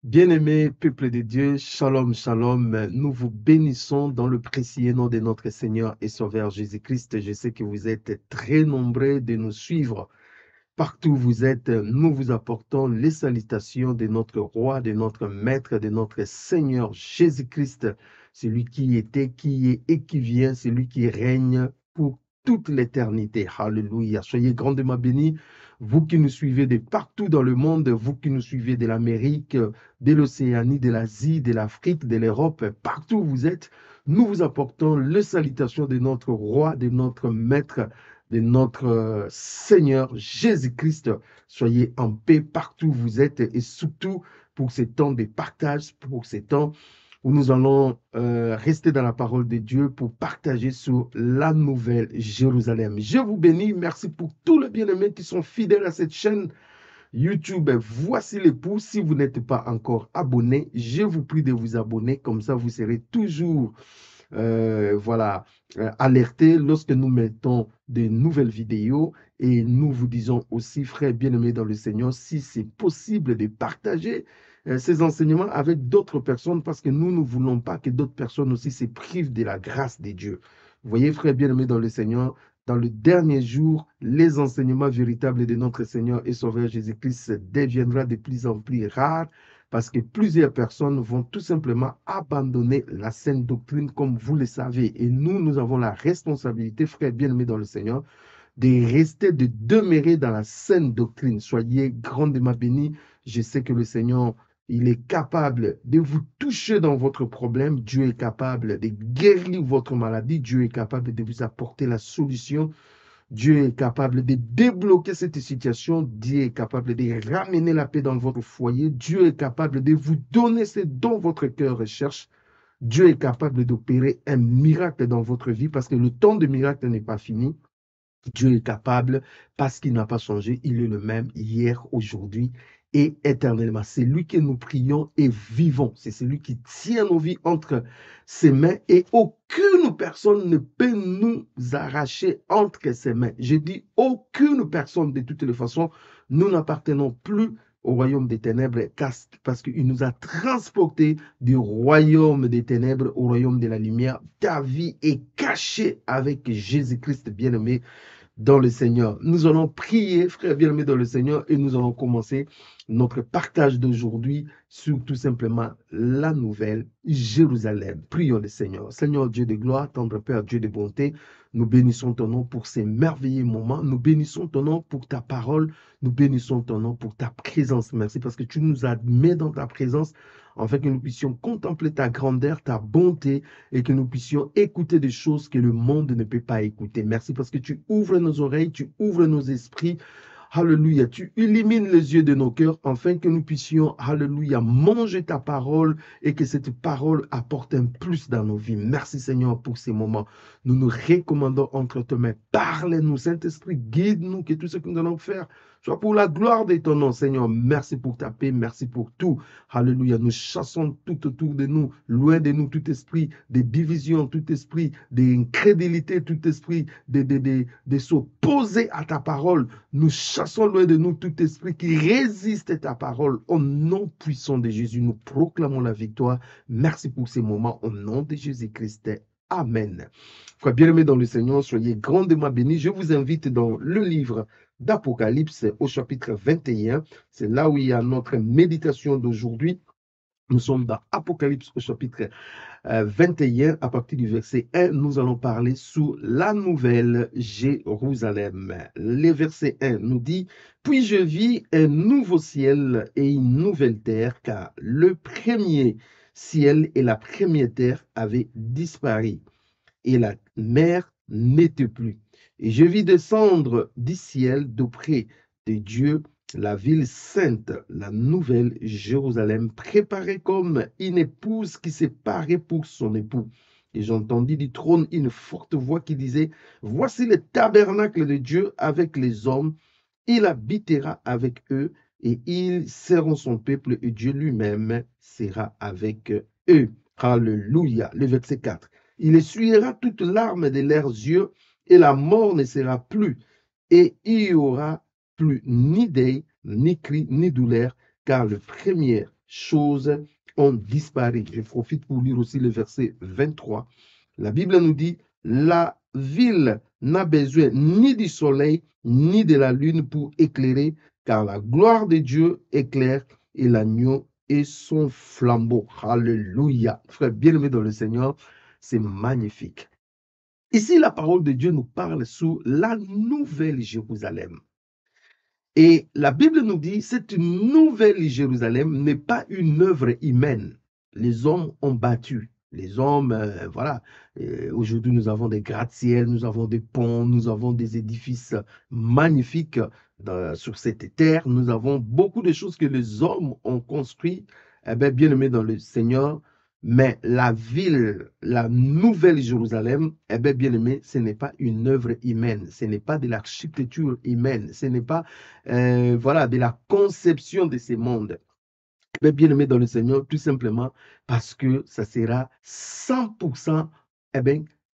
Bien-aimés, peuple de Dieu, shalom, shalom. Nous vous bénissons dans le précieux nom de notre Seigneur et Sauveur Jésus-Christ. Je sais que vous êtes très nombreux de nous suivre. Partout où vous êtes, nous vous apportons les salutations de notre roi, de notre maître, de notre Seigneur Jésus-Christ, celui qui était, qui est et qui vient, celui qui règne pour toute l'éternité. Alléluia. Soyez grandement bénis, vous qui nous suivez de partout dans le monde, vous qui nous suivez de l'Amérique, de l'Océanie, de l'Asie, de l'Afrique, de l'Europe, partout où vous êtes, nous vous apportons les salutations de notre roi, de notre maître, de notre Seigneur Jésus-Christ. Soyez en paix partout où vous êtes et surtout pour ces temps de partage, pour ces temps où nous allons rester dans la parole de Dieu pour partager sur la nouvelle Jérusalem. Je vous bénis. Merci pour tous les bien-aimés qui sont fidèles à cette chaîne YouTube. Voici les pouces. Si vous n'êtes pas encore abonné, je vous prie de vous abonner. Comme ça, vous serez toujours voilà, alertés lorsque nous mettons de nouvelles vidéos. Et nous vous disons aussi, frères bien-aimés dans le Seigneur, si c'est possible de partager ces enseignements avec d'autres personnes, parce que nous ne voulons pas que d'autres personnes aussi se privent de la grâce de Dieu. Vous voyez, frères bien-aimés dans le Seigneur, dans le dernier jour, les enseignements véritables de notre Seigneur et Sauveur Jésus-Christ deviendront de plus en plus rares, parce que plusieurs personnes vont tout simplement abandonner la saine doctrine, comme vous le savez. Et nous, nous avons la responsabilité, frères bien-aimés dans le Seigneur, de rester, de demeurer dans la saine doctrine. Soyez grandement bénis. Je sais que le Seigneur, il est capable de vous toucher dans votre problème. Dieu est capable de guérir votre maladie. Dieu est capable de vous apporter la solution. Dieu est capable de débloquer cette situation. Dieu est capable de ramener la paix dans votre foyer. Dieu est capable de vous donner ce dont votre cœur recherche. Dieu est capable d'opérer un miracle dans votre vie parce que le temps de miracle n'est pas fini. Dieu est capable parce qu'il n'a pas changé. Il est le même hier, aujourd'hui et éternellement. C'est lui que nous prions et vivons. C'est celui qui tient nos vies entre ses mains et aucune personne ne peut nous arracher entre ses mains. Je dis aucune personne de toutes les façons. Nous n'appartenons plus au royaume des ténèbres parce qu'il nous a transportés du royaume des ténèbres au royaume de la lumière. Ta vie est cachée avec Jésus-Christ bien-aimé dans le Seigneur. Nous allons prier, frères bien-aimés dans le Seigneur, et nous allons commencer notre partage d'aujourd'hui sur tout simplement la nouvelle Jérusalem. Prions le Seigneur. Seigneur Dieu de gloire, tendre Père, Dieu de bonté, nous bénissons ton nom pour ces merveilleux moments. Nous bénissons ton nom pour ta parole. Nous bénissons ton nom pour ta présence. Merci parce que tu nous as mis dans ta présence afin que nous puissions contempler ta grandeur, ta bonté et que nous puissions écouter des choses que le monde ne peut pas écouter. Merci parce que tu ouvres nos oreilles, tu ouvres nos esprits. Alléluia, tu illumines les yeux de nos cœurs afin que nous puissions, alléluia, manger ta parole et que cette parole apporte un plus dans nos vies. Merci Seigneur pour ces moments. Nous nous recommandons entre tes mains. Parle-nous, Saint-Esprit, guide-nous, que tout ce que nous allons faire soit pour la gloire de ton nom, Seigneur. Merci pour ta paix, merci pour tout. Alléluia, nous chassons tout autour de nous, loin de nous tout esprit de division, tout esprit d'incrédulité, tout esprit de s'opposer à ta parole. Nous chassons loin de nous tout esprit qui résiste à ta parole. Au nom puissant de Jésus, nous proclamons la victoire. Merci pour ces moments. Au nom de Jésus-Christ. Amen. Frères bien-aimés dans le Seigneur, soyez grandement bénis. Je vous invite dans le livre d'Apocalypse au chapitre 21. C'est là où il y a notre méditation d'aujourd'hui. Nous sommes dans Apocalypse au chapitre 21, à partir du verset 1, nous allons parler sur la nouvelle Jérusalem. Le verset 1 nous dit, « Puis je vis un nouveau ciel et une nouvelle terre, car le premier ciel et la première terre avaient disparu, et la mer n'était plus. Et je vis descendre du ciel d'auprès de Dieu la ville sainte, la nouvelle Jérusalem, préparée comme une épouse qui s'est parée pour son époux. Et j'entendis du trône une forte voix qui disait, « Voici le tabernacle de Dieu avec les hommes, il habitera avec eux, et ils seront son peuple, et Dieu lui-même sera avec eux. » Alléluia. Le verset 4. Il essuiera toute larme de leurs yeux, et la mort ne sera plus, et il y aura plus ni deuil, ni cri, ni douleur, car le premier choses ont disparu. Je profite pour lire aussi le verset 23. La Bible nous dit, la ville n'a besoin ni du soleil, ni de la lune pour éclairer, car la gloire de Dieu éclaire et l'agneau est son flambeau. Alléluia. Frère bien-aimé dans le Seigneur, c'est magnifique. Ici, la parole de Dieu nous parle sur la nouvelle Jérusalem. Et la Bible nous dit, cette nouvelle Jérusalem n'est pas une œuvre humaine. Les hommes ont battu. Les hommes, voilà. Aujourd'hui, nous avons des gratte-ciel, nous avons des ponts, nous avons des édifices magnifiques sur cette terre. Nous avons beaucoup de choses que les hommes ont construites, bien aimés dans le Seigneur. Mais la ville, la nouvelle Jérusalem, bien aimé, ce n'est pas une œuvre humaine, ce n'est pas de l'architecture humaine, ce n'est pas voilà, de la conception de ces mondes. Bien aimé dans le Seigneur, tout simplement parce que ça sera 100%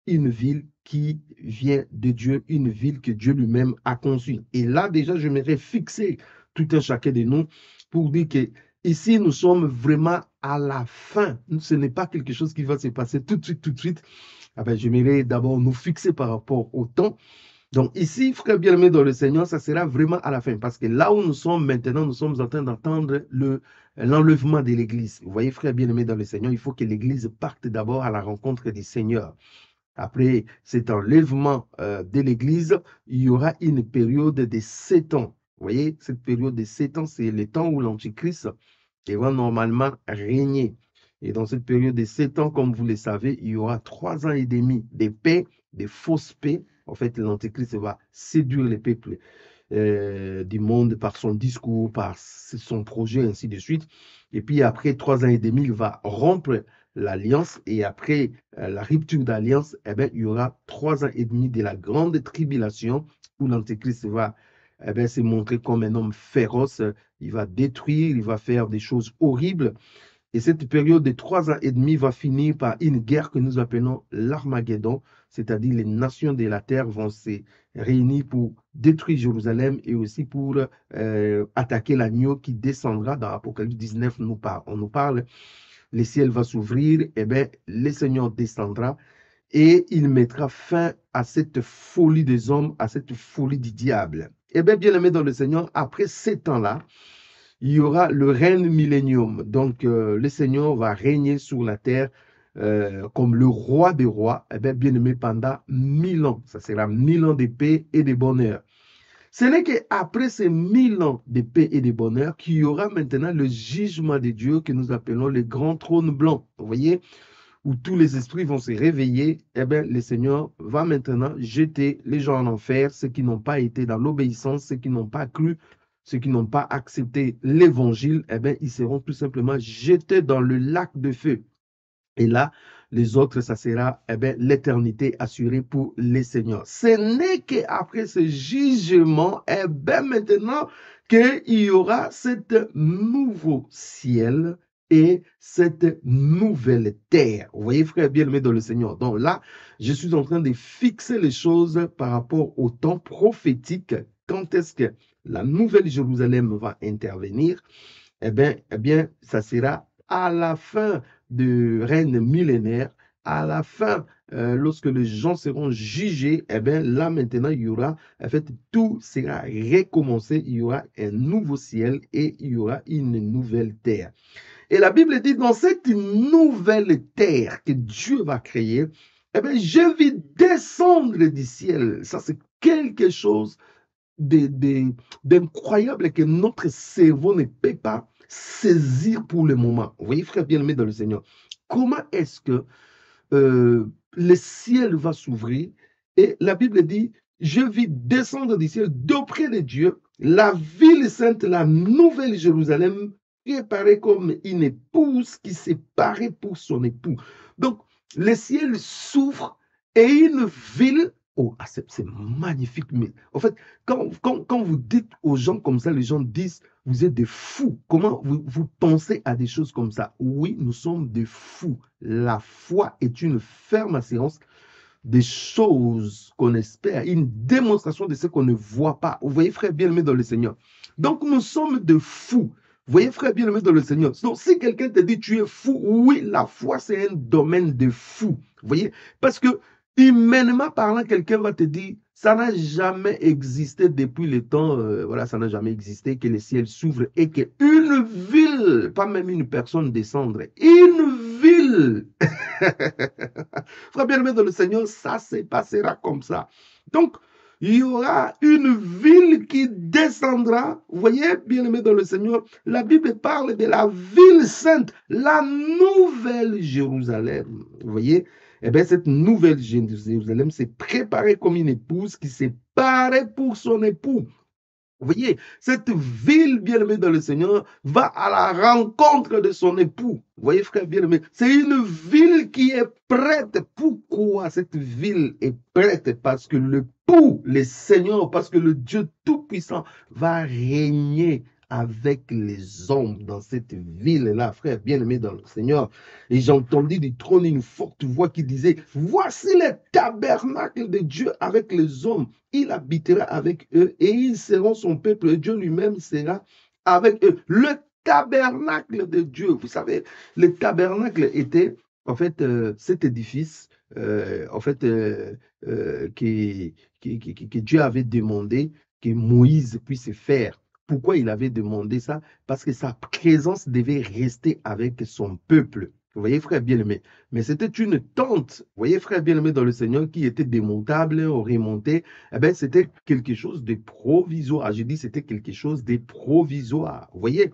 une ville qui vient de Dieu, une ville que Dieu lui-même a conçue. Et là, déjà, je m'aimerais fixer tout un chacun de nous pour dire que ici, nous sommes vraiment à la fin. Ce n'est pas quelque chose qui va se passer tout de suite, tout de suite. J'aimerais d'abord nous fixer par rapport au temps. Donc ici, frère bien-aimé dans le Seigneur, ça sera vraiment à la fin. Parce que là où nous sommes maintenant, nous sommes en train d'entendre l'enlèvement de l'Église. Vous voyez, frère bien-aimé dans le Seigneur, il faut que l'Église parte d'abord à la rencontre du Seigneur. Après cet enlèvement de l'Église, il y aura une période de 7 ans. Vous voyez, cette période de 7 ans, c'est le temps où l'Antichrist va normalement régner. Et dans cette période de 7 ans, comme vous le savez, il y aura 3 ans et demi de paix, de fausses paix. En fait, l'Antéchrist va séduire les peuples du monde par son discours, par son projet, ainsi de suite. Et puis après 3 ans et demi, il va rompre l'alliance. Et après la rupture d'alliance, il y aura 3 ans et demi de la grande tribulation où l'Antéchrist va se montrer comme un homme féroce. Il va détruire, il va faire des choses horribles. Et cette période de 3 ans et demi va finir par une guerre que nous appelons l'Armageddon, c'est-à-dire les nations de la terre vont se réunir pour détruire Jérusalem et aussi pour attaquer l'agneau qui descendra. Dans Apocalypse 19, on nous parle, le ciel va s'ouvrir, et bien le Seigneur descendra et il mettra fin à cette folie des hommes, à cette folie du diable. Et bien aimé dans le Seigneur, après ces temps-là, il y aura le règne millénium. Donc, le Seigneur va régner sur la terre comme le roi des rois, bien aimé, pendant 1000 ans. Ça sera 1000 ans de paix et de bonheur. Ce n'est qu'après ces 1000 ans de paix et de bonheur qu'il y aura maintenant le jugement de Dieu que nous appelons le grand trône blanc. Vous voyez, où tous les esprits vont se réveiller, le Seigneur va maintenant jeter les gens en enfer, ceux qui n'ont pas été dans l'obéissance, ceux qui n'ont pas cru, ceux qui n'ont pas accepté l'évangile, ils seront tout simplement jetés dans le lac de feu. Et là, les autres, ça sera l'éternité assurée pour les seigneurs. Ce n'est qu'après ce jugement, maintenant, qu'il y aura cet nouveau ciel et cette nouvelle terre. Vous voyez, frère bien-aimé dans le Seigneur. Donc là, je suis en train de fixer les choses par rapport au temps prophétique. Quand est-ce que la nouvelle Jérusalem va intervenir? Eh bien, ça sera à la fin du règne millénaire, à la fin, lorsque les gens seront jugés, là maintenant, il y aura, en fait, tout sera recommencé, il y aura un nouveau ciel et il y aura une nouvelle terre. Et la Bible dit, dans cette nouvelle terre que Dieu va créer, je vais descendre du ciel. Ça, c'est quelque chose d'incroyable que notre cerveau ne peut pas saisir pour le moment. Vous voyez, frère bien-aimé dans le Seigneur, comment est-ce que le ciel va s'ouvrir et la Bible dit, je vais descendre du ciel d'auprès de Dieu, la ville sainte, la nouvelle Jérusalem, préparée comme une épouse qui s'est parée pour son époux. Donc, le ciel s'ouvre et une ville. Oh, c'est magnifique. Mais en fait, quand vous dites aux gens comme ça, les gens disent, vous êtes des fous. Comment vous pensez à des choses comme ça? Oui, nous sommes des fous. La foi est une ferme assurance des choses qu'on espère, une démonstration de ce qu'on ne voit pas. Vous voyez, frère bien-aimé dans le Seigneur. Donc, nous sommes des fous. Vous voyez, frère bien-aimé dans le Seigneur. Donc, si quelqu'un te dit tu es fou, oui, la foi, c'est un domaine de fou. Vous voyez, parce que humainement parlant, quelqu'un va te dire ça n'a jamais existé depuis le temps, voilà, ça n'a jamais existé que le ciel s'ouvre et qu'une ville, pas même une personne descendre, une ville. Frère bien-aimé dans le Seigneur, ça se passera comme ça. Donc, il y aura une ville qui descendra. Vous voyez, bien-aimé dans le Seigneur, la Bible parle de la ville sainte, la nouvelle Jérusalem. Vous voyez, eh bien, cette nouvelle Jérusalem s'est préparée comme une épouse qui s'est parée pour son époux. Vous voyez, cette ville bien-aimée dans le Seigneur va à la rencontre de son époux. Vous voyez, frère bien-aimé, c'est une ville qui est prête. Pourquoi cette ville est prête? Parce que l'époux, le Seigneur, parce que le Dieu Tout-Puissant va régner avec les hommes dans cette ville-là, frère bien-aimé dans le Seigneur. Et j'ai entendu du trône une forte voix qui disait, voici le tabernacle de Dieu avec les hommes. Il habitera avec eux et ils seront son peuple. Et Dieu lui-même sera avec eux. Le tabernacle de Dieu. Vous savez, le tabernacle était en fait cet édifice en fait que Dieu avait demandé que Moïse puisse faire. Pourquoi il avait demandé ça? Parce que sa présence devait rester avec son peuple. Vous voyez, frère bien-aimé. Mais c'était une tente, vous voyez, frère bien-aimé dans le Seigneur, qui était démontable, remontée. Eh bien, c'était quelque chose de provisoire. Je dis c'était quelque chose de provisoire. Vous voyez?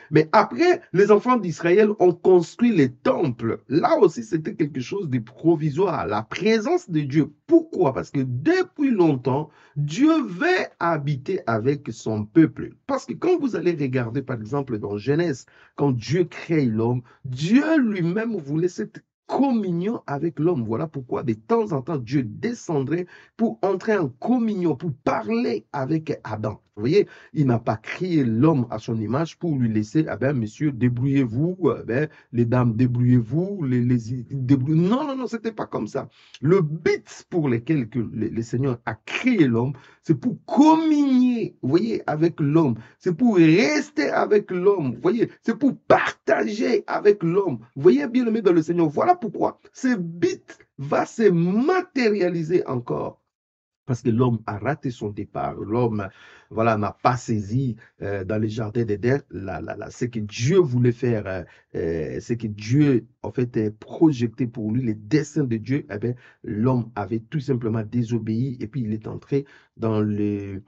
Mais après, les enfants d'Israël ont construit les temples. Là aussi, c'était quelque chose de provisoire. La présence de Dieu. Pourquoi? Parce que depuis longtemps, Dieu veut habiter avec son peuple. Parce que quand vous allez regarder, par exemple, dans Genèse, quand Dieu crée l'homme, Dieu lui-même voulait cette communion avec l'homme. Voilà pourquoi de temps en temps, Dieu descendrait pour entrer en communion, pour parler avec Adam. Vous voyez, il n'a pas créé l'homme à son image pour lui laisser, ah ben, monsieur, débrouillez-vous, ben, les dames, débrouillez-vous, débrouillez. Non, non, non, c'était pas comme ça. Le but pour lequel que le Seigneur a créé l'homme, c'est pour communier, vous voyez, avec l'homme. C'est pour rester avec l'homme, vous voyez. C'est pour partager avec l'homme. Vous voyez, bien aimé dans le Seigneur. Voilà pourquoi ce but va se matérialiser encore. Parce que l'homme a raté son départ. L'homme, voilà, n'a pas saisi dans les jardins d'Éden ce que Dieu voulait faire, ce que Dieu, en fait, projeté pour lui, les desseins de Dieu. Eh bien, l'homme avait tout simplement désobéi et puis il est entré dans les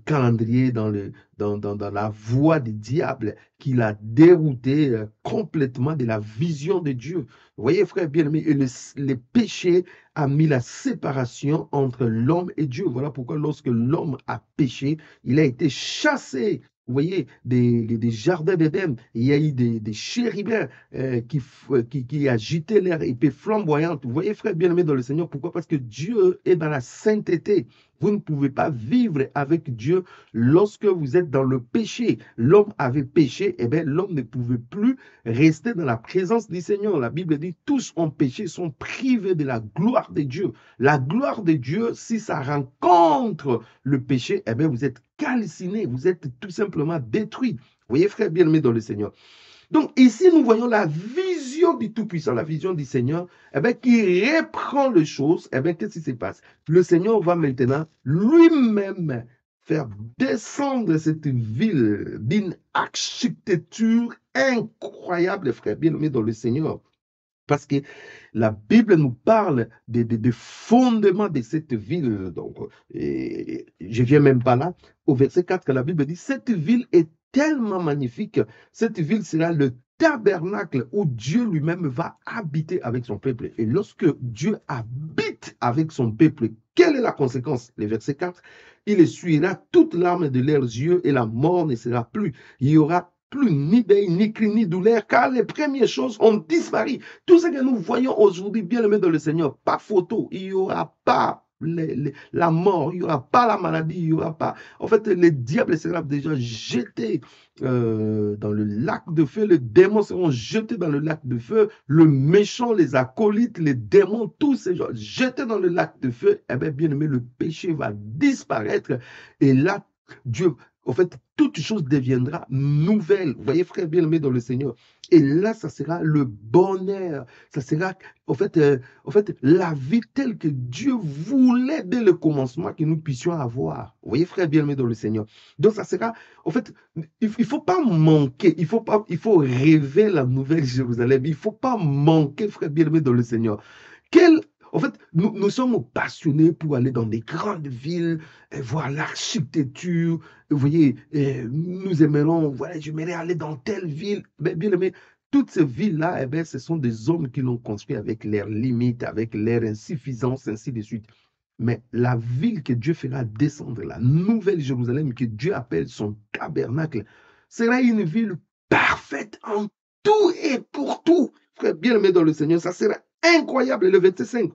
calendriers, dans la voie du diable qui l'a dérouté complètement de la vision de Dieu. Vous voyez, frère bien-aimé, les péchés a mis la séparation entre l'homme et Dieu. Voilà pourquoi lorsque l'homme a péché, il a été chassé. Vous voyez, des jardins d'Éden, il y a eu des chérubins qui agitaient leur épée flamboyante. Vous voyez, frère bien-aimé dans le Seigneur, pourquoi? Parce que Dieu est dans la sainteté. Vous ne pouvez pas vivre avec Dieu lorsque vous êtes dans le péché. L'homme avait péché, et bien l'homme ne pouvait plus rester dans la présence du Seigneur. La Bible dit, tous ont péché, sont privés de la gloire de Dieu. La gloire de Dieu, si ça rencontre le péché, eh bien vous êtes calciné, vous êtes tout simplement détruit. Vous voyez, frère bien-aimé dans le Seigneur. Donc ici, nous voyons la vision du Tout-Puissant, la vision du Seigneur, eh bien, qui reprend les choses. Eh bien, qu'est-ce qui se passe? Le Seigneur va maintenant lui-même faire descendre cette ville d'une architecture incroyable, frère bien-aimé dans le Seigneur. Parce que la Bible nous parle des fondements de cette ville. Donc, je ne viens même pas là. Au verset 4, la Bible dit, cette ville est tellement magnifique. Cette ville sera le tabernacle où Dieu lui-même va habiter avec son peuple. Et lorsque Dieu habite avec son peuple, quelle est la conséquence? Le verset 4, il essuiera toute larme de leurs yeux et la mort ne sera plus. Il y aura plus ni deuil, ni cri, ni douleur, car les premières choses ont disparu. Tout ce que nous voyons aujourd'hui, bien aimé dans le Seigneur, pas photo, il n'y aura pas la mort, il n'y aura pas la maladie, il n'y aura pas... En fait, les diables seront déjà jetés dans le lac de feu, les démons seront jetés dans le lac de feu, le méchant, les acolytes, les démons, tous ces gens jetés dans le lac de feu, eh bien, bien aimé, le péché va disparaître. Et là, Dieu... En fait, toute chose deviendra nouvelle. Vous voyez, frère bien-aimé dans le Seigneur. Et là, ça sera le bonheur. Ça sera, en fait, la vie telle que Dieu voulait dès le commencement que nous puissions avoir. Vous voyez, frère bien-aimé dans le Seigneur. Donc, ça sera, en fait, il ne faut pas manquer. Il faut rêver la nouvelle Jérusalem. Il ne faut pas manquer, frère bien-aimé dans le Seigneur. En fait, nous sommes passionnés pour aller dans des grandes villes, voir l'architecture. Vous voyez, nous aimerons, voilà, j'aimerais aller dans telle ville. Mais bien aimé, toutes ces villes-là, ce sont des hommes qui l'ont construit avec leurs limites, avec leurs insuffisances, ainsi de suite. Mais la ville que Dieu fera descendre, la nouvelle Jérusalem que Dieu appelle son tabernacle, sera une ville parfaite en tout et pour tout. Frère bien-aimé dans le Seigneur, ça sera incroyable. Le verset 5.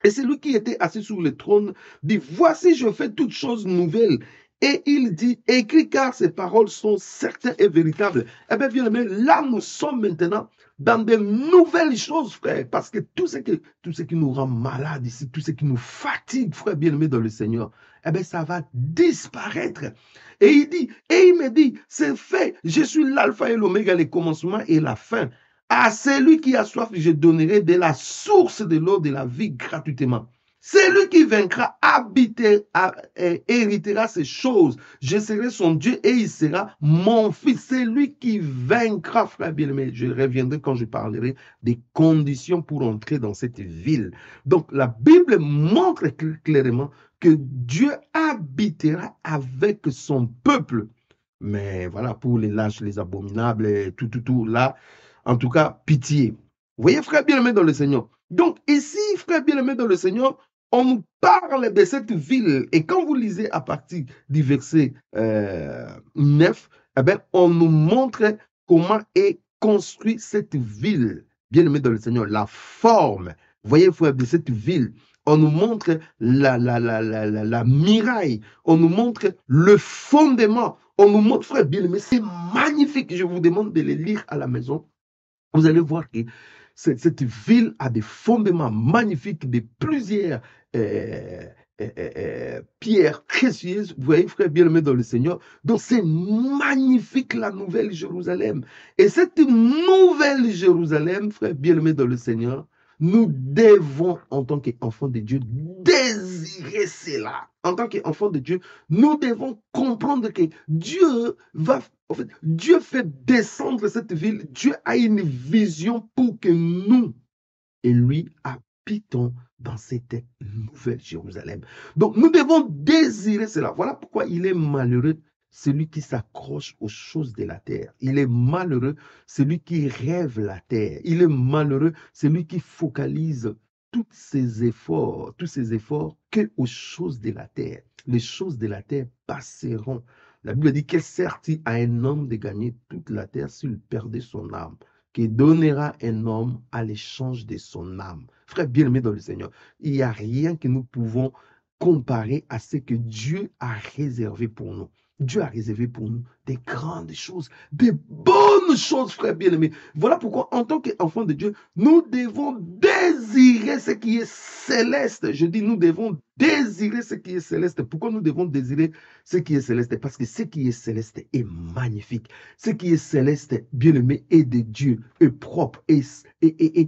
Et celui qui était assis sur le trône dit, voici, je fais toutes choses nouvelles. Et il dit, écris car ces paroles sont certaines et véritables. Eh bien, bien aimé, là, nous sommes maintenant dans de nouvelles choses, frère. Parce que tout ce qui nous rend malades ici, tout ce qui nous fatigue, frère bien-aimé dans le Seigneur, eh bien, ça va disparaître. Et il me dit, c'est fait. Je suis l'alpha et l'oméga, le commencement et la fin. À celui qui a soif, je donnerai de la source de l'eau de la vie gratuitement. Celui qui vaincra héritera ces choses. Je serai son Dieu et il sera mon fils. C'est lui qui vaincra, frère bien-aimé. Je reviendrai quand je parlerai des conditions pour entrer dans cette ville. Donc, la Bible montre clairement que Dieu habitera avec son peuple. Mais voilà, pour les lâches, les abominables, tout, là, en tout cas, pitié. Vous voyez, frère bien-aimé dans le Seigneur. Donc, ici, frère bien-aimé dans le Seigneur, on nous parle de cette ville. Et quand vous lisez à partir du verset 9, eh bien, on nous montre comment est construite cette ville. Bien-aimé dans le Seigneur, la forme. Vous voyez, frère, de cette ville. On nous montre la muraille. On nous montre le fondement. On nous montre, frère bien-aimé, c'est magnifique. Je vous demande de les lire à la maison. Vous allez voir que cette ville a des fondements magnifiques, de plusieurs pierres précieuses. Vous voyez, frère bien-aimé dans le Seigneur. Donc, c'est magnifique la nouvelle Jérusalem. Et cette nouvelle Jérusalem, frère bien-aimé dans le Seigneur, nous devons, en tant qu'enfants de Dieu, désirer cela. En tant qu'enfants de Dieu, nous devons comprendre que Dieu va, en fait, Dieu fait descendre cette ville. Dieu a une vision pour que nous et lui habitons dans cette nouvelle Jérusalem. Donc, nous devons désirer cela. Voilà pourquoi il est malheureux celui qui s'accroche aux choses de la terre. Il est malheureux celui qui rêve la terre. Il est malheureux celui qui focalise tous ses efforts que aux choses de la terre. Les choses de la terre passeront. La Bible dit qu'elle sert-il à un homme de gagner toute la terre s'il perdait son âme, qui donnera un homme à l'échange de son âme. Frère bien-aimé dans le Seigneur, il n'y a rien que nous pouvons comparer à ce que Dieu a réservé pour nous. Dieu a réservé pour nous des grandes choses, des bonnes choses, frère bien-aimé. Voilà pourquoi, en tant qu'enfants de Dieu, nous devons désirer ce qui est céleste. Je dis, nous devons désirer ce qui est céleste. Pourquoi nous devons désirer ce qui est céleste? Parce que ce qui est céleste est magnifique. Ce qui est céleste, bien-aimé, est de Dieu, est propre, et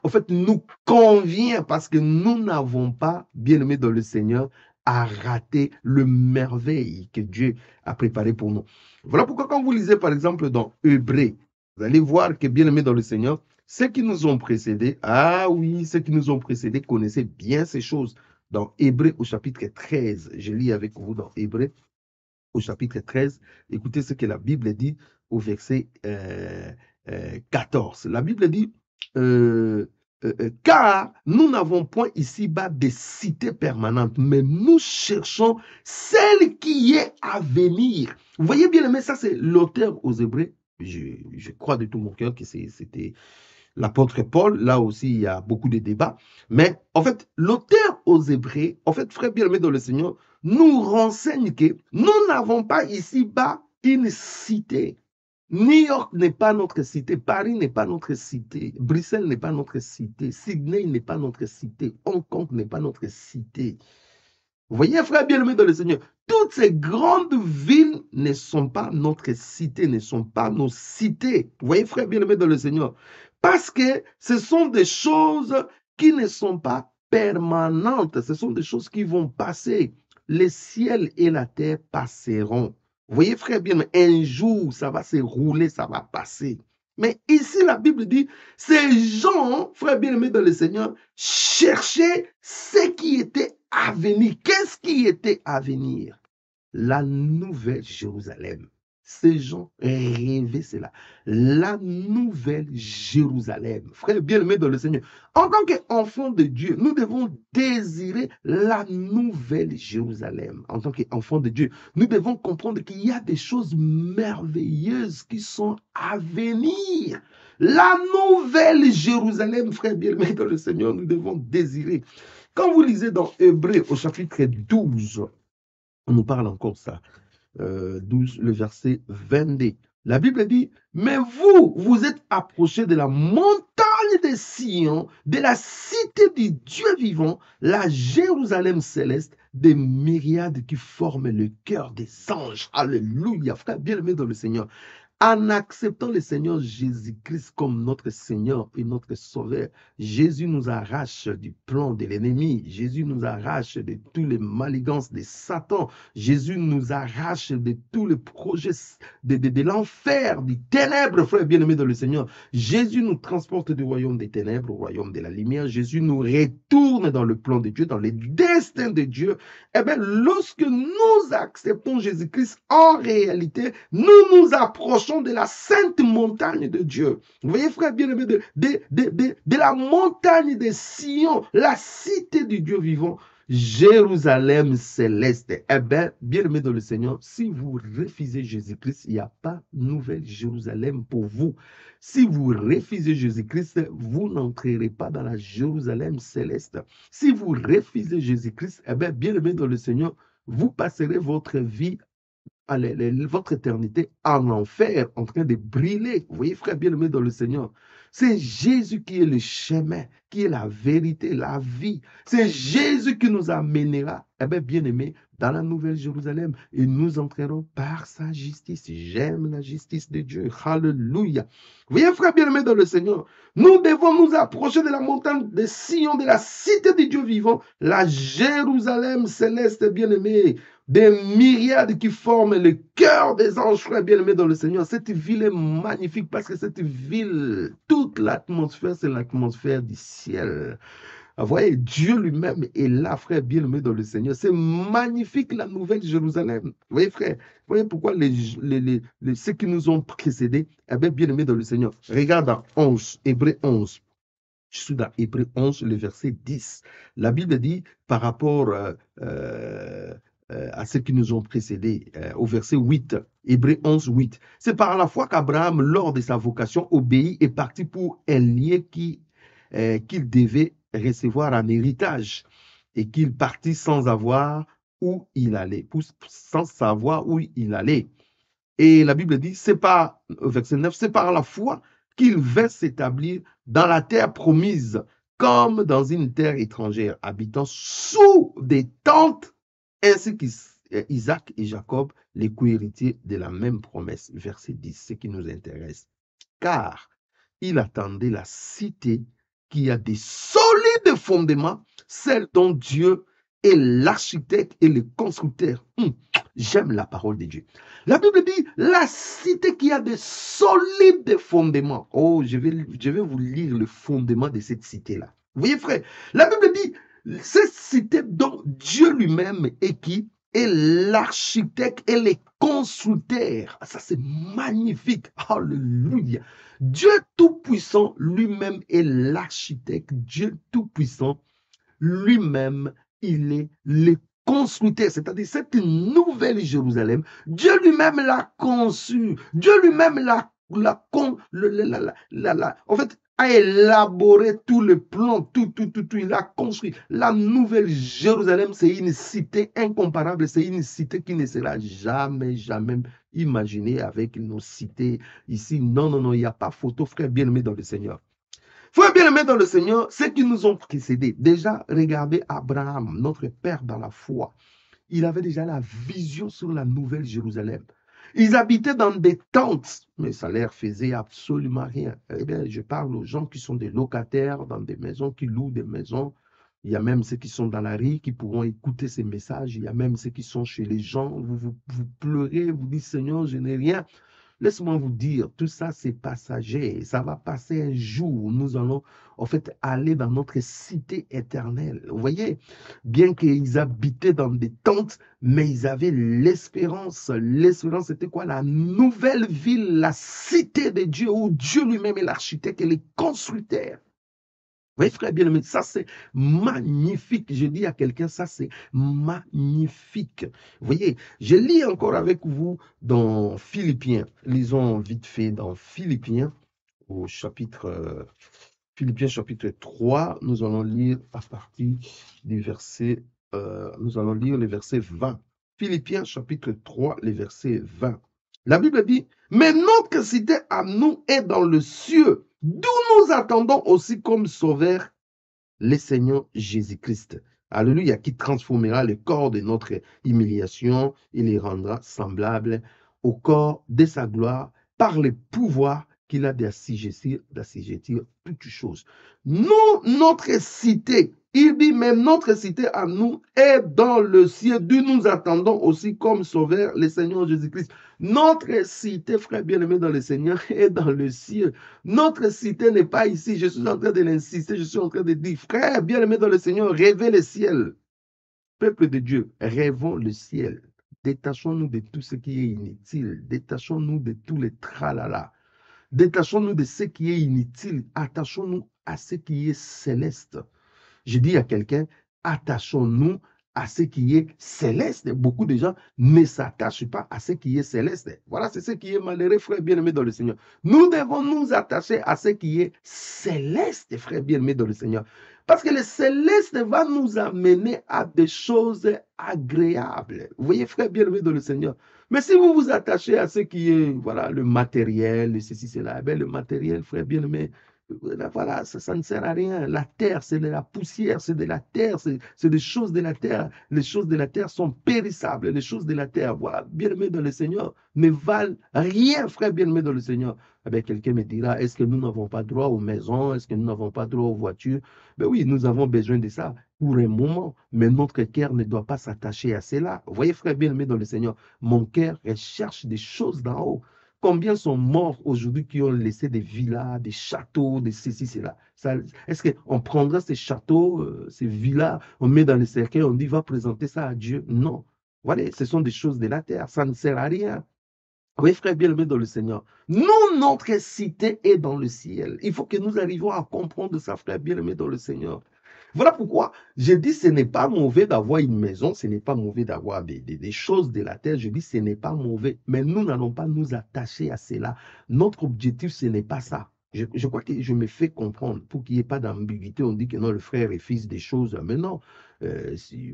en fait, nous convient parce que nous n'avons pas, bien-aimé dans le Seigneur, à rater le merveille que Dieu a préparé pour nous. Voilà pourquoi quand vous lisez par exemple dans Hébreux, vous allez voir que bien-aimés dans le Seigneur, ceux qui nous ont précédés, ah oui, ceux qui nous ont précédés connaissaient bien ces choses. Dans Hébreux au chapitre 13, je lis avec vous dans Hébreux au chapitre 13, écoutez ce que la Bible dit au verset 14. La Bible dit, car nous n'avons point ici-bas des cités permanentes, mais nous cherchons celle qui est à venir. Vous voyez bien, mais ça c'est l'auteur aux Hébreux. Je crois de tout mon cœur que c'était l'apôtre Paul. Là aussi, il y a beaucoup de débats. Mais en fait, l'auteur aux Hébreux, en fait, frère bien-aimé dans le Seigneur, nous renseigne que nous n'avons pas ici-bas une cité. New York n'est pas notre cité, Paris n'est pas notre cité, Bruxelles n'est pas notre cité, Sydney n'est pas notre cité, Hong Kong n'est pas notre cité. Vous voyez, frère bien-aimé dans le Seigneur, toutes ces grandes villes ne sont pas notre cité, ne sont pas nos cités. Vous voyez, frère bien-aimé dans le Seigneur, parce que ce sont des choses qui ne sont pas permanentes, ce sont des choses qui vont passer. Le ciel et la terre passeront. Vous voyez, frère bien-aimé, un jour, ça va se rouler, ça va passer. Mais ici, la Bible dit, ces gens, frère bien-aimé dans le Seigneur, cherchaient ce qui était à venir. Qu'est-ce qui était à venir? La nouvelle Jérusalem. Ces gens rêvaient cela. La nouvelle Jérusalem. Frère bien-aimé dans le Seigneur, en tant qu'enfant de Dieu, nous devons désirer la nouvelle Jérusalem. En tant qu'enfant de Dieu, nous devons comprendre qu'il y a des choses merveilleuses qui sont à venir. La nouvelle Jérusalem, frère bien-aimé dans le Seigneur, nous devons désirer. Quand vous lisez dans Hébreux au chapitre 12, on nous parle encore ça. 12, le verset 22. La Bible dit, mais vous, vous êtes approchés de la montagne de Sion, de la cité du Dieu vivant, la Jérusalem céleste, des myriades qui forment le cœur des anges. Alléluia, frère bien-aimé dans le Seigneur. En acceptant le Seigneur Jésus-Christ comme notre Seigneur et notre Sauveur, Jésus nous arrache du plan de l'ennemi. Jésus nous arrache de tous les manigances de Satan. Jésus nous arrache de tous les projets de l'enfer, du ténèbre, frère bien-aimé dans le Seigneur. Jésus nous transporte du royaume des ténèbres au royaume de la lumière. Jésus nous retourne dans le plan de Dieu, dans le destin de Dieu. Eh bien, lorsque nous acceptons Jésus-Christ, en réalité, nous nous approchons de la sainte montagne de Dieu. Vous voyez, frère bien-aimé, de la montagne de Sion, la cité du Dieu vivant, Jérusalem céleste. Eh bien, bien-aimé dans le Seigneur, si vous refusez Jésus-Christ, il n'y a pas nouvelle Jérusalem pour vous. Si vous refusez Jésus-Christ, vous n'entrerez pas dans la Jérusalem céleste. Si vous refusez Jésus-Christ, eh bien, bien-aimé dans le Seigneur, vous passerez votre vie, votre éternité en enfer, en train de brûler. Vous voyez, frère bien-aimé dans le Seigneur, c'est Jésus qui est le chemin, qui est la vérité, la vie. C'est Jésus qui nous amènera, eh bien, bien-aimé, dans la nouvelle Jérusalem. Et nous entrerons par sa justice. J'aime la justice de Dieu. Alléluia. Vous voyez, frère bien-aimé dans le Seigneur, nous devons nous approcher de la montagne de Sion, de la cité de Dieu vivant, la Jérusalem céleste bien-aimé, des myriades qui forment le cœur des anges, frères bien-aimés dans le Seigneur. Cette ville est magnifique parce que cette ville, toute l'atmosphère, c'est l'atmosphère du ciel. Vous voyez, Dieu lui-même est là, frère bien-aimé dans le Seigneur. C'est magnifique, la nouvelle Jérusalem. Vous voyez, frère, vous voyez pourquoi ceux qui nous ont précédés, eh bien, bien-aimés dans le Seigneur. Regarde dans 11, Hébreux 11. Je suis dans Hébreux 11, le verset 10. La Bible dit, par rapport à ceux qui nous ont précédés, au verset 8, Hébreux 11, 8. C'est par la foi qu'Abraham, lors de sa vocation, obéit et partit pour un lieu qu'il devait recevoir en héritage et qu'il partit sans savoir où il allait, sans savoir où il allait. Et la Bible dit, c'est par, verset 9, c'est par la foi qu'il vint s'établir dans la terre promise, comme dans une terre étrangère, habitant sous des tentes, ainsi qu'Isaac et Jacob, les co-héritiers de la même promesse. Verset 10, ce qui nous intéresse. Car il attendait la cité qui a des solides fondements, celle dont Dieu est l'architecte et le constructeur. J'aime la parole de Dieu. La Bible dit, la cité qui a des solides fondements. Oh, je vais vous lire le fondement de cette cité-là. Vous voyez, frère, la Bible dit, cette cité dont Dieu lui-même est qui? Est l'architecte et le constructeur. Ça, c'est magnifique. Alléluia. Dieu Tout-Puissant lui-même est l'architecte. Dieu Tout-Puissant lui-même, il est le constructeur, c'est-à-dire cette nouvelle Jérusalem. Dieu lui-même l'a conçue. Dieu lui-même en fait, a élaboré tout le plan, tout, il a construit. La nouvelle Jérusalem, c'est une cité incomparable, c'est une cité qui ne sera jamais imaginée avec nos cités ici. Non, il n'y a pas photo, frère bien-aimé dans le Seigneur. Frères bien-aimés dans le Seigneur, ceux qui nous ont précédés, déjà, regardez Abraham, notre père dans la foi. Il avait déjà la vision sur la nouvelle Jérusalem. Ils habitaient dans des tentes, mais ça leur faisait absolument rien. Eh bien, je parle aux gens qui sont des locataires dans des maisons, qui louent des maisons. Il y a même ceux qui sont dans la rue qui pourront écouter ces messages. Il y a même ceux qui sont chez les gens. Vous pleurez, vous dites Seigneur, je n'ai rien. Laisse-moi vous dire, tout ça, c'est passager. Ça va passer un jour. Nous allons, en fait, aller dans notre cité éternelle. Vous voyez, bien qu'ils habitaient dans des tentes, mais ils avaient l'espérance. L'espérance, c'était quoi? La nouvelle ville, la cité de Dieu, où Dieu lui-même est l'architecte et les constructeurs. Oui, frère bien-aimé, ça c'est magnifique. Je dis à quelqu'un, ça c'est magnifique. Vous voyez, je lis encore avec vous dans Philippiens. Lisons vite fait dans Philippiens, au chapitre, Philippiens chapitre 3. Nous allons lire à partir du verset, nous allons lire le verset 20. Philippiens chapitre 3, le verset 20. La Bible dit, mais notre cité à nous est dans le cieux, d'où nous attendons aussi comme sauveur le Seigneur Jésus-Christ. Alléluia, qui transformera le corps de notre humiliation et les rendra semblables au corps de sa gloire par le pouvoir qu'il a d'assujettir toutes choses. Nous, notre cité, il dit même notre cité à nous est dans le ciel, d'où nous attendons aussi comme sauveur le Seigneur Jésus-Christ. Notre cité, frère bien-aimé dans le Seigneur, est dans le ciel. Notre cité n'est pas ici. Je suis en train de l'insister, je suis en train de dire, frère bien-aimé dans le Seigneur, rêvez le ciel. Peuple de Dieu, rêvons le ciel. Détachons-nous de tout ce qui est inutile. Détachons-nous de tous les tralala. Détachons-nous de ce qui est inutile. Attachons-nous à ce qui est céleste. Je dis à quelqu'un, attachons-nous à ce qui est céleste. Beaucoup de gens ne s'attachent pas à ce qui est céleste. Voilà, c'est ce qui est malheureux, frère bien-aimé dans le Seigneur. Nous devons nous attacher à ce qui est céleste, frère bien-aimé dans le Seigneur. Parce que le céleste va nous amener à des choses agréables. Vous voyez, frère bien-aimé dans le Seigneur. Mais si vous vous attachez à ce qui est, voilà, le matériel, ceci, cela, le matériel, frère bien-aimé, voilà, ça ne sert à rien. La terre, c'est de la poussière, c'est de la terre, c'est des choses de la terre. Les choses de la terre sont périssables. Les choses de la terre, voilà, bien-aimés dans le Seigneur, ne valent rien, frère bien-aimé dans le Seigneur. Eh bien, quelqu'un me dira, est-ce que nous n'avons pas droit aux maisons? Est-ce que nous n'avons pas droit aux voitures? Ben oui, nous avons besoin de ça pour un moment, mais notre cœur ne doit pas s'attacher à cela. Vous voyez, frère bien-aimé dans le Seigneur, mon cœur recherche des choses d'en haut. Combien sont morts aujourd'hui qui ont laissé des villas, des châteaux, des ceci, cela? Est-ce qu'on prendra ces châteaux, ces villas, on met dans le cercueil, on dit va présenter ça à Dieu? Non. Voilà, ce sont des choses de la terre, ça ne sert à rien. Oui, frère bien-aimé dans le Seigneur. Nous, notre cité est dans le ciel. Il faut que nous arrivions à comprendre ça, frère bien-aimé dans le Seigneur. Voilà pourquoi je dis ce n'est pas mauvais d'avoir une maison, ce n'est pas mauvais d'avoir des choses de la terre. Je dis ce n'est pas mauvais, mais nous n'allons pas nous attacher à cela. Notre objectif, ce n'est pas ça. Je crois que je me fais comprendre pour qu'il n'y ait pas d'ambiguïté. On dit que non, le frère est fils des choses. Mais non,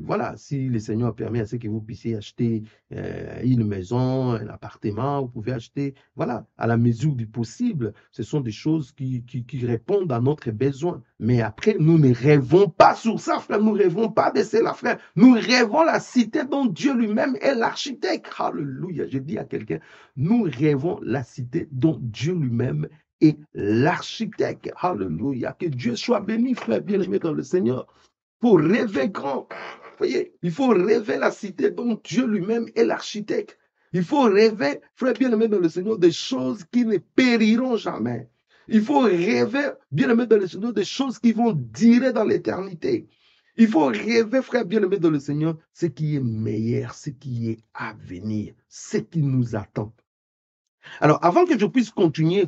voilà, si le Seigneur permet à ce que vous puissiez acheter une maison, un appartement, vous pouvez acheter, voilà, à la mesure du possible. Ce sont des choses qui répondent à notre besoin. Mais après, nous ne rêvons pas sur ça, frère. Nous ne rêvons pas de cela, frère. Nous rêvons la cité dont Dieu lui-même est l'architecte. Alléluia. Je dis à quelqu'un, nous rêvons la cité dont Dieu lui-même est l'architecte. Alléluia. Que Dieu soit béni, frère bien-aimé dans le Seigneur. Il faut rêver grand. Vous voyez, il faut rêver la cité dont Dieu lui-même est l'architecte. Il faut rêver, frère bien-aimé dans le Seigneur, des choses qui ne périront jamais. Il faut rêver, bien-aimé dans le Seigneur, des choses qui vont durer dans l'éternité. Il faut rêver, frère bien-aimé dans le Seigneur, ce qui est meilleur, ce qui est à venir, ce qui nous attend. Alors, avant que je puisse continuer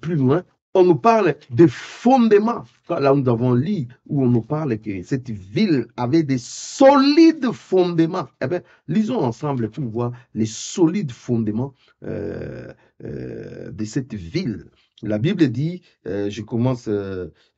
plus loin, on nous parle de fondements. Là, nous avons lu où on nous parle que cette ville avait des solides fondements. Eh bien, lisons ensemble pour voir les solides fondements de cette ville. La Bible dit, je commence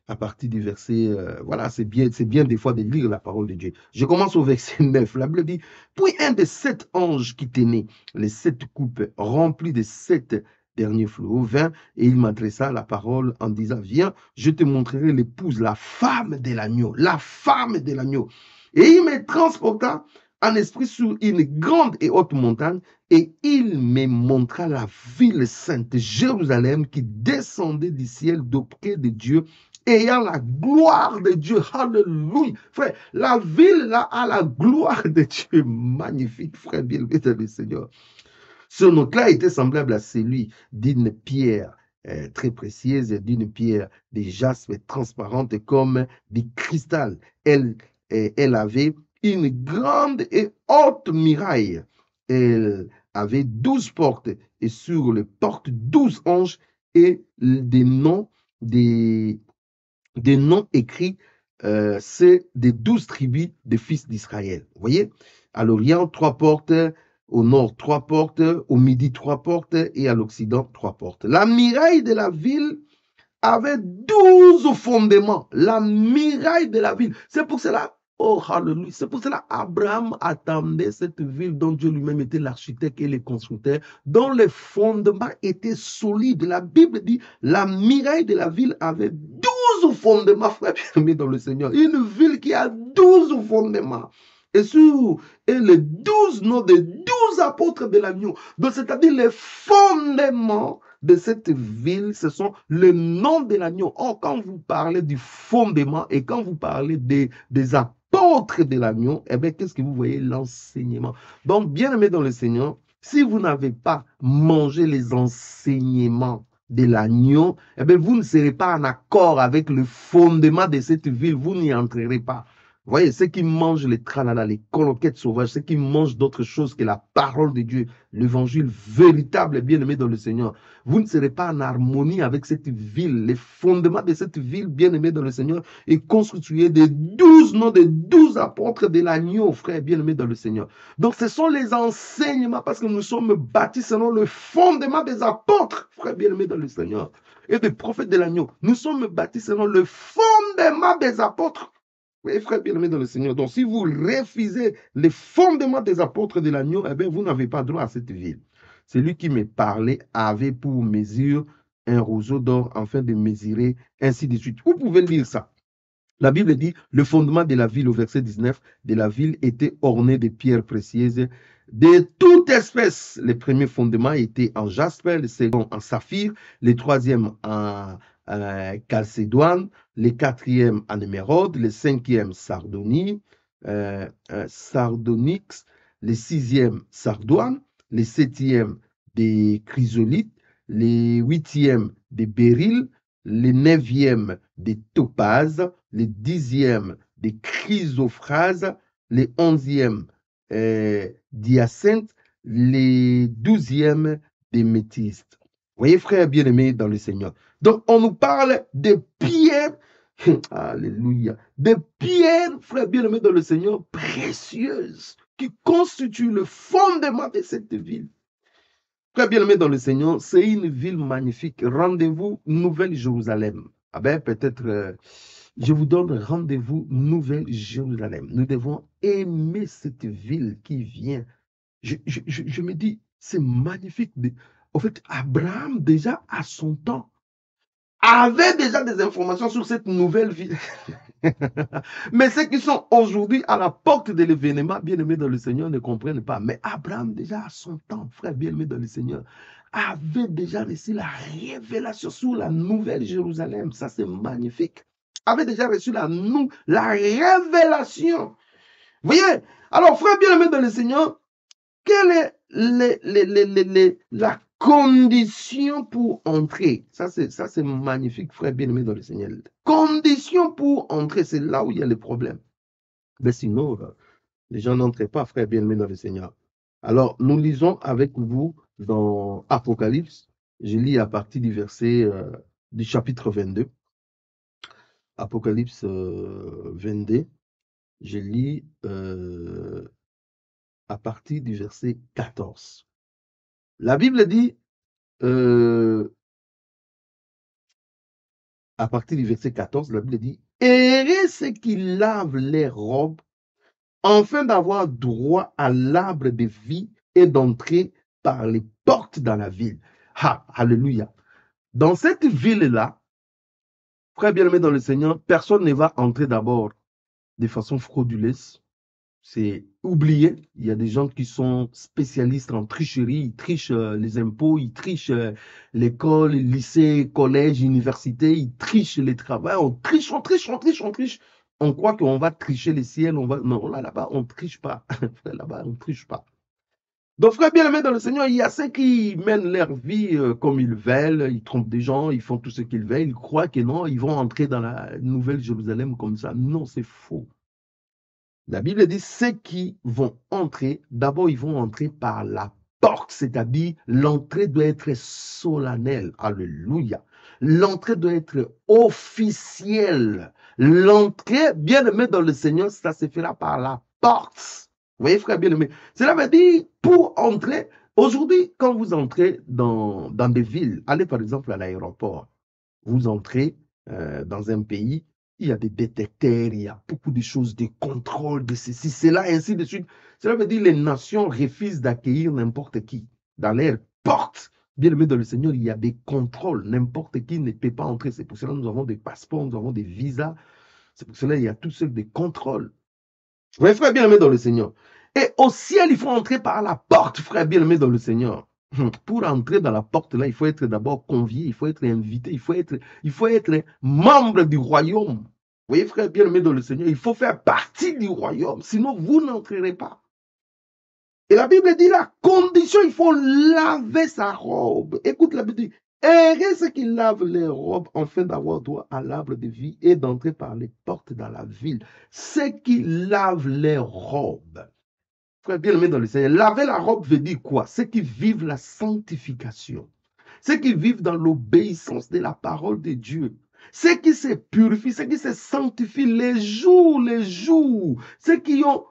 à partir du verset, voilà, c'est bien des fois de lire la parole de Dieu. Je commence au verset 9. La Bible dit, puis un des 7 anges qui tenaient les 7 coupes remplies de 7 dernier fléau vint et il m'adressa la parole en disant, viens, je te montrerai l'épouse, la femme de l'agneau, la femme de l'agneau. Et il me transporta en esprit sur une grande et haute montagne et il me montra la ville sainte, Jérusalem, qui descendait du ciel d'auprès de Dieu, ayant la gloire de Dieu. Alléluia. Frère, la ville là a la gloire de Dieu. Magnifique, frère, bien-aimé dans le Seigneur. Ce nom-là était semblable à celui d'une pierre très précieuse, d'une pierre de jaspe transparente comme du cristal. Elle avait une grande et haute muraille. Elle avait 12 portes et sur les portes 12 anges et des noms écrits, c'est des 12 tribus des fils d'Israël. Vous voyez, à l'Orient, 3 portes, au nord, 3 portes, au midi, 3 portes, et à l'Occident, 3 portes. La muraille de la ville avait 12 fondements. La muraille de la ville. C'est pour cela, oh hallelujah, c'est pour cela Abraham attendait cette ville dont Dieu lui-même était l'architecte et le constructeur, dont les fondements étaient solides. La Bible dit, la muraille de la ville avait 12 fondements, frère bien-aimé dans le Seigneur. Une ville qui a 12 fondements. Et les 12 noms des 12 apôtres de l'agneau. Donc, c'est-à-dire les fondements de cette ville, ce sont les noms de l'agneau. Or, quand vous parlez du fondement et quand vous parlez des apôtres de l'agneau, eh bien, qu'est-ce que vous voyez? L'enseignement. Donc, bien aimé dans le Seigneur, si vous n'avez pas mangé les enseignements de l'agneau, eh bien, vous ne serez pas en accord avec le fondement de cette ville. Vous n'y entrerez pas. Vous voyez, ceux qui mangent les tralala, les coloquettes sauvages, ceux qui mangent d'autres choses que la parole de Dieu, l'évangile véritable et bien-aimé dans le Seigneur, vous ne serez pas en harmonie avec cette ville. Les fondements de cette ville, bien-aimé dans le Seigneur, est constitué des 12 noms, des 12 apôtres de l'agneau, frère bien-aimé dans le Seigneur. Donc, ce sont les enseignements, parce que nous sommes bâtis selon le fondement des apôtres, frère bien-aimé dans le Seigneur, et des prophètes de l'agneau. Nous sommes bâtis selon le fondement des apôtres. Oui, frère bien-aimé dans le Seigneur. Donc, si vous refusez les fondements des apôtres de l'agneau, eh bien, vous n'avez pas droit à cette ville. Celui qui me parlait avait pour mesure un roseau d'or afin de mesurer, ainsi de suite. Vous pouvez lire ça. La Bible dit, le fondement de la ville, au verset 19, de la ville était orné de pierres précieuses de toute espèce. Les premiers fondements étaient en jaspe, le second en saphir, le troisième en chalcédoine, le quatrième en émeraude, le cinquième sardonyx, le sixième sardoine, le septième des chrysolites, le huitième des béryl, le neuvième des topazes, le 10e des chrysoprases, le 11e d'hyacinthe, le 12e des métistes. Voyez, frères bien-aimés dans le Seigneur. Donc, on nous parle de pierres, alléluia, de pierres, frères bien-aimés dans le Seigneur, précieuses, qui constituent le fondement de cette ville. Frères bien-aimés dans le Seigneur, c'est une ville magnifique. Rendez-vous Nouvelle Jérusalem. Ah ben, peut-être, je vous donne rendez-vous Nouvelle Jérusalem. Nous devons aimer cette ville qui vient. Je me dis, c'est magnifique. En fait, Abraham, déjà à son temps, avait déjà des informations sur cette nouvelle ville. Mais ceux qui sont aujourd'hui à la porte de l'événement, bien-aimés dans le Seigneur, ne comprennent pas. Mais Abraham, déjà à son temps, frère bien-aimé dans le Seigneur, avait déjà reçu la révélation sur la nouvelle Jérusalem. Ça, c'est magnifique. Avait déjà reçu la révélation. Vous voyez? Alors, frère bien-aimé dans le Seigneur, quelle est la condition pour entrer? Ça, c'est magnifique, frère bien-aimé dans le Seigneur. Condition pour entrer, c'est là où il y a le problème. Mais sinon, les gens n'entrent pas, frère bien-aimé dans le Seigneur. Alors, nous lisons avec vous dans Apocalypse. Je lis à partir du verset du chapitre 22. Apocalypse 22. Je lis à partir du verset 14. La Bible dit, à partir du verset 14, la Bible dit, « Heureux ceux qui lavent les robes, afin d'avoir droit à l'arbre de vie et d'entrer par les portes dans la ville. » Ah, alléluia. Dans cette ville-là, frère bien-aimé dans le Seigneur, personne ne va entrer d'abord de façon frauduleuse. C'est oublié. Il y a des gens qui sont spécialistes en tricherie. Ils trichent les impôts, ils trichent l'école, lycée, collège, université. Ils trichent les travaux. On triche, on triche, on triche, on triche. On croit qu'on va tricher les ciels. On va... Non, là-bas, on ne triche pas. Là-bas, on ne triche pas. Donc, frère bien-aimé dans le Seigneur, il y a ceux qui mènent leur vie comme ils veulent, ils trompent des gens, ils font tout ce qu'ils veulent, ils croient que non, ils vont entrer dans la nouvelle Jérusalem comme ça. Non, c'est faux. La Bible dit ceux qui vont entrer, d'abord ils vont entrer par la porte, c'est-à-dire l'entrée doit être solennelle. Alléluia. L'entrée doit être officielle. L'entrée, bien aimé dans le Seigneur, ça se fera par la porte. Vous voyez, frère bien aimé. Cela veut dire, pour entrer, aujourd'hui, quand vous entrez dans des villes, allez par exemple à l'aéroport, vous entrez dans un pays, il y a des détecteurs, il y a beaucoup de choses, des contrôles, de ceci, cela, ainsi de suite. Cela veut dire que les nations refusent d'accueillir n'importe qui. Dans leurs portes, bien aimé dans le Seigneur, il y a des contrôles. N'importe qui ne peut pas entrer. C'est pour cela que nous avons des passeports, nous avons des visas. C'est pour cela qu'il y a tous ceux des contrôles. Vous frère bien aimé dans le Seigneur. Et au ciel, il faut entrer par la porte, frère bien aimé dans le Seigneur. Pour entrer dans la porte là, il faut être d'abord convié, il faut être invité, il faut être membre du royaume. Vous voyez, frère bien-aimé dans le Seigneur, il faut faire partie du royaume, sinon vous n'entrerez pas. Et la Bible dit la condition, il faut laver sa robe. Écoute la Bible dit, heureux ceux qui lavent les robes afin d'avoir droit à l'arbre de vie et d'entrer par les portes dans la ville. Ceux qui lavent les robes. Frère bien-aimé dans le Seigneur, laver la robe veut dire quoi? Ceux qui vivent la sanctification. Ceux qui vivent dans l'obéissance de la parole de Dieu. Ceux qui se purifient, ceux qui se sanctifient les jours. Ceux qui ont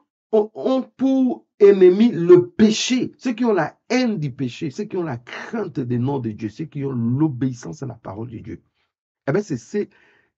pour ennemi le péché. Ceux qui ont la haine du péché. Ceux qui ont la crainte des noms de Dieu. Ceux qui ont l'obéissance à la parole de Dieu. Eh bien, c'est ceux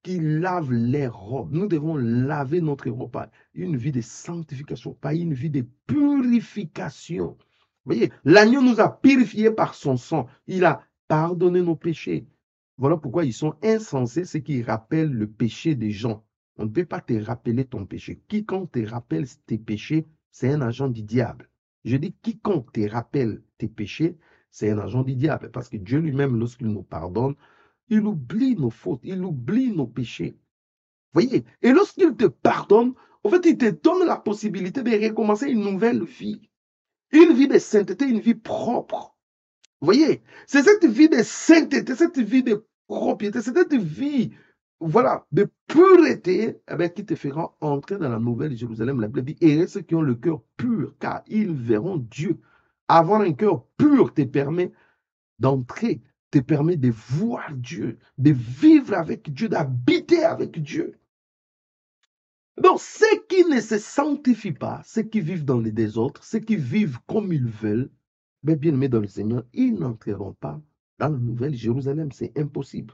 qui lavent les robes. Nous devons laver notre robe par une vie de sanctification, par une vie de purification. Vous voyez, l'agneau nous a purifiés par son sang. Il a pardonné nos péchés. Voilà pourquoi ils sont insensés, ceux qui rappellent le péché des gens. On ne peut pas te rappeler ton péché. Quiconque te rappelle tes péchés, c'est un agent du diable. Je dis quiconque te rappelle tes péchés, c'est un agent du diable. Parce que Dieu lui-même, lorsqu'il nous pardonne, il oublie nos fautes, il oublie nos péchés. Vous voyez? Et lorsqu'il te pardonne, en fait, il te donne la possibilité de recommencer une nouvelle vie. Une vie de sainteté, une vie propre. Vous voyez? C'est cette vie de sainteté, cette vie de propriété, c'est cette vie, voilà, de pureté, qui te fera entrer dans la nouvelle Jérusalem. La Bible dit, et ceux qui ont le cœur pur, car ils verront Dieu. Avoir un cœur pur te permet d'entrer, te permet de voir Dieu, de vivre avec Dieu, d'habiter avec Dieu. Donc, ceux qui ne se sanctifient pas, ceux qui vivent dans les désordres, ceux qui vivent comme ils veulent, mais bien aimés dans le Seigneur, ils n'entreront pas dans la nouvelle Jérusalem. C'est impossible.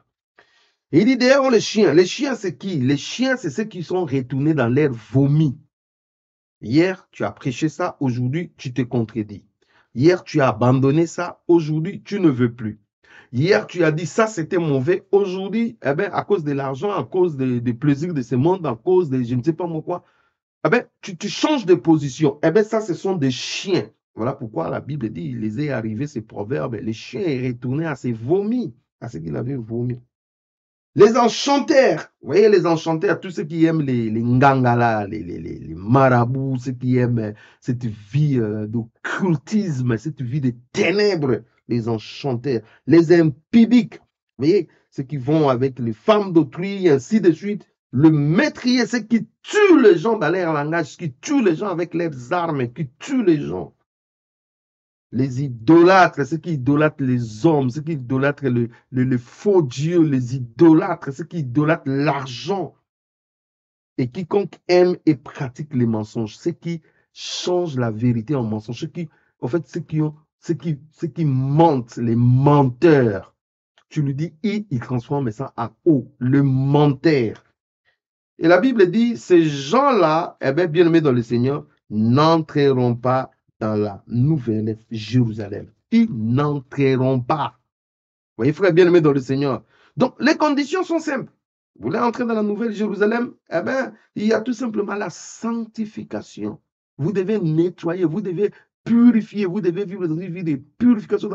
Et il dit d'ailleurs les chiens, c'est qui? Les chiens, c'est ceux qui sont retournés dans l'air vomi. Hier, tu as prêché ça, aujourd'hui, tu te contredis. Hier, tu as abandonné ça, aujourd'hui, tu ne veux plus. Hier, tu as dit ça, c'était mauvais. Aujourd'hui, à cause de l'argent, à cause des plaisirs de ce monde, à cause de je ne sais pas moi quoi, tu changes de position. Ça, ce sont des chiens. Voilà pourquoi la Bible dit, il les est arrivé ces proverbes. Les chiens est retourné à ses vomis, à ce qu'il avait vomi. Les enchanteurs, vous voyez les enchanteurs, tous ceux qui aiment les ngangala, les marabouts, ceux qui aiment cette vie d'occultisme, cette vie de ténèbres, les enchanteurs, les impudiques, vous voyez, ceux qui vont avec les femmes d'autrui, ainsi de suite. Le meurtrier, ceux qui tuent les gens dans leur langage, qui tuent les gens avec leurs armes, qui tuent les gens. Les idolâtres, ceux qui idolâtrent les hommes, ceux qui idolâtrent le faux Dieu, les idolâtres, ceux qui idolâtrent l'argent. Et quiconque aime et pratique les mensonges, ceux qui changent la vérité en mensonge, ceux qui mentent, les menteurs. Tu lui dis I, il transforme ça en O, le menteur. Et la Bible dit, ces gens-là, bien aimés dans le Seigneur, n'entreront pas dans la nouvelle Jérusalem. Ils n'entreront pas. Voyez, frère bien-aimé dans le Seigneur. Donc, les conditions sont simples. Vous voulez entrer dans la Nouvelle Jérusalem? Eh bien, il y a tout simplement la sanctification. Vous devez nettoyer, vous devez purifier, vous devez vivre dans une vie de purification,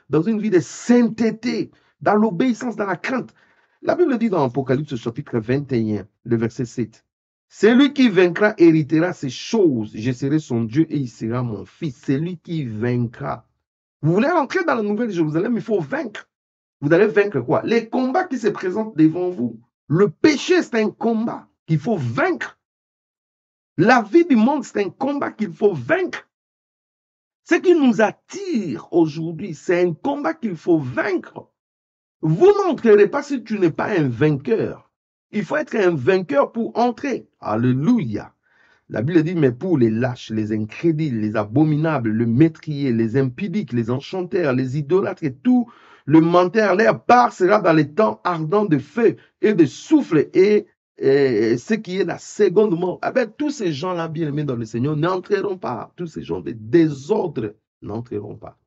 dans une vie de sainteté, dans l'obéissance, dans la crainte. La Bible dit dans Apocalypse chapitre 21, le verset 7, celui qui vaincra héritera ces choses. Je serai son Dieu et il sera mon fils. Celui qui vaincra. Vous voulez entrer dans la Nouvelle Jérusalem, il faut vaincre. Vous allez vaincre quoi? Les combats qui se présentent devant vous. Le péché, c'est un combat qu'il faut vaincre. La vie du monde, c'est un combat qu'il faut vaincre. Ce qui nous attire aujourd'hui, c'est un combat qu'il faut vaincre. Vous n'entrerez pas si tu n'es pas un vainqueur. Il faut être un vainqueur pour entrer. Alléluia. La Bible dit, mais pour les lâches, les incrédules, les abominables, le métrier, les impudiques, les enchanteurs, les idolâtres et tout le menteur, leur part sera dans les temps ardents de feu et de souffle et ce qui est la seconde mort. Ah ben, tous ces gens-là, bien aimés dans le Seigneur, n'entreront pas. Tous ces gens de désordre n'entreront pas.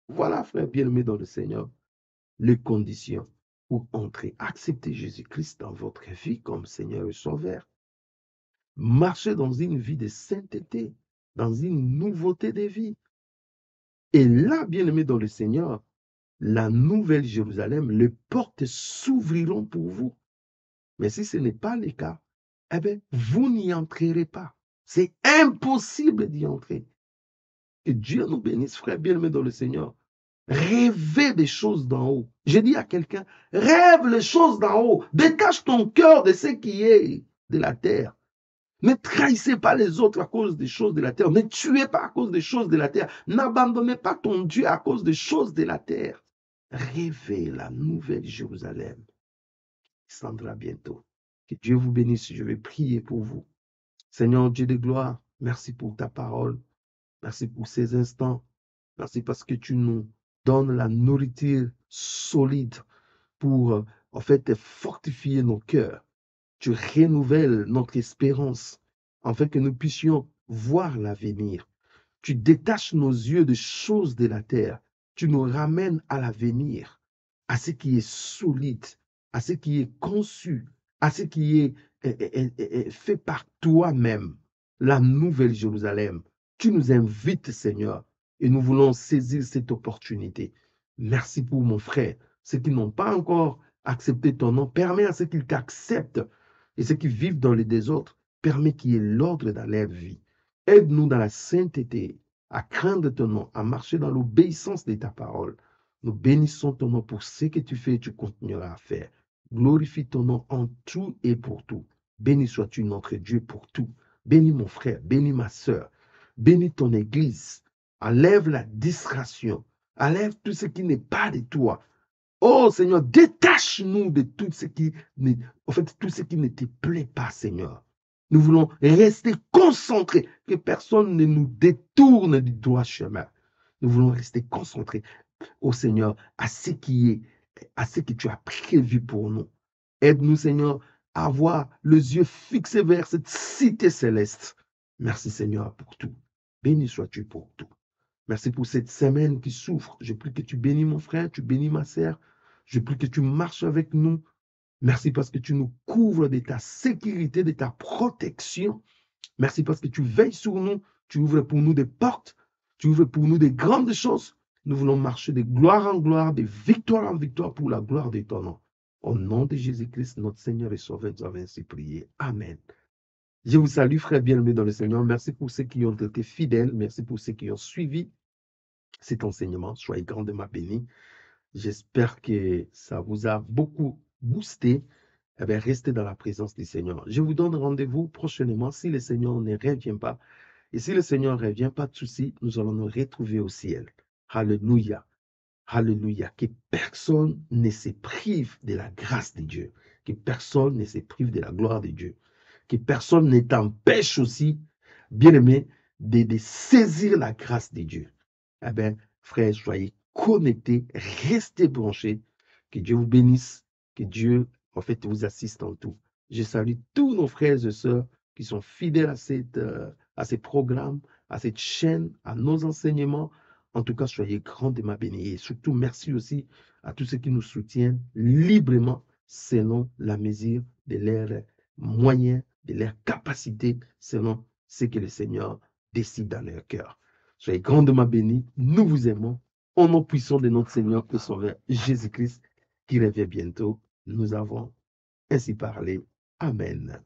Voilà, frère bien aimé dans le Seigneur, les conditions pour entrer. Acceptez Jésus-Christ dans votre vie comme Seigneur et Sauveur. Marchez dans une vie de sainteté, dans une nouveauté de vie. Et là, bien aimé dans le Seigneur, la nouvelle Jérusalem, les portes s'ouvriront pour vous. Mais si ce n'est pas le cas, eh bien, vous n'y entrerez pas. C'est impossible d'y entrer. Que Dieu nous bénisse, frère bien-aimé dans le Seigneur. Rêvez des choses d'en haut. J'ai dit à quelqu'un, rêve les choses d'en haut. Détache ton cœur de ce qui est de la terre. Ne trahissez pas les autres à cause des choses de la terre. Ne tuez pas à cause des choses de la terre. N'abandonnez pas ton Dieu à cause des choses de la terre. Rêvez la nouvelle Jérusalem qui descendra bientôt. Que Dieu vous bénisse. Je vais prier pour vous. Seigneur Dieu de gloire, merci pour ta parole. Merci pour ces instants. Merci parce que tu nous donnes la nourriture solide pour, en fait, fortifier nos cœurs. Tu renouvelles notre espérance afin que nous puissions voir l'avenir. Tu détaches nos yeux des choses de la terre. Tu nous ramènes à l'avenir, à ce qui est solide, à ce qui est conçu, à ce qui est fait par toi-même, la nouvelle Jérusalem. Tu nous invites, Seigneur, et nous voulons saisir cette opportunité. Merci pour mon frère. Ceux qui n'ont pas encore accepté ton nom, permets à ceux qui t'acceptent et ceux qui vivent dans le désordre, permets qu'il y ait l'ordre dans leur vie. Aide-nous dans la sainteté, à craindre ton nom, à marcher dans l'obéissance de ta parole. Nous bénissons ton nom pour ce que tu fais et tu continueras à faire. Glorifie ton nom en tout et pour tout. Béni sois-tu notre Dieu pour tout. Bénis mon frère, bénis ma sœur, bénis ton église. Enlève la distraction, enlève tout ce qui n'est pas de toi. Oh Seigneur, détache-nous de tout ce qui, tout ce qui ne te plaît pas, Seigneur. Nous voulons rester concentrés, que personne ne nous détourne du droit chemin. Nous voulons rester concentrés, oh Seigneur, à ce que tu as prévu pour nous. Aide-nous, Seigneur, à avoir les yeux fixés vers cette cité céleste. Merci, Seigneur, pour tout. Béni sois-tu pour tout. Merci pour cette semaine qui souffre. Je prie que tu bénis mon frère, tu bénis ma sœur. Je prie que tu marches avec nous. Merci parce que tu nous couvres de ta sécurité, de ta protection. Merci parce que tu veilles sur nous. Tu ouvres pour nous des portes. Tu ouvres pour nous des grandes choses. Nous voulons marcher de gloire en gloire, de victoire en victoire pour la gloire de ton nom. Au nom de Jésus-Christ, notre Seigneur et Sauveur, nous avons ainsi prié. Amen. Je vous salue, frère bien-aimé dans le Seigneur. Merci pour ceux qui ont été fidèles. Merci pour ceux qui ont suivi cet enseignement. Soyez grandement bénis. J'espère que ça vous a beaucoup boosté. Eh bien, restez dans la présence du Seigneur. Je vous donne rendez-vous prochainement si le Seigneur ne revient pas. Et si le Seigneur ne revient pas, de souci, nous allons nous retrouver au ciel. Alléluia. Alléluia. Que personne ne se prive de la grâce de Dieu. Que personne ne se prive de la gloire de Dieu. Que personne ne t'empêche aussi, bien-aimé, de saisir la grâce de Dieu. Eh bien, frères, soyez connectés, restez branchés. Que Dieu vous bénisse, que Dieu, en fait, vous assiste en tout. Je salue tous nos frères et sœurs qui sont fidèles à ces programmes, à cette chaîne, à nos enseignements. En tout cas, soyez grandement bénis. Et surtout, merci aussi à tous ceux qui nous soutiennent librement selon la mesure de leurs moyens, de leurs capacités, selon ce que le Seigneur décide dans leur cœur. Soyez grandement bénis. Nous vous aimons. Au nom puissant de notre Seigneur et Sauveur Jésus-Christ, qui revient bientôt, nous avons ainsi parlé. Amen.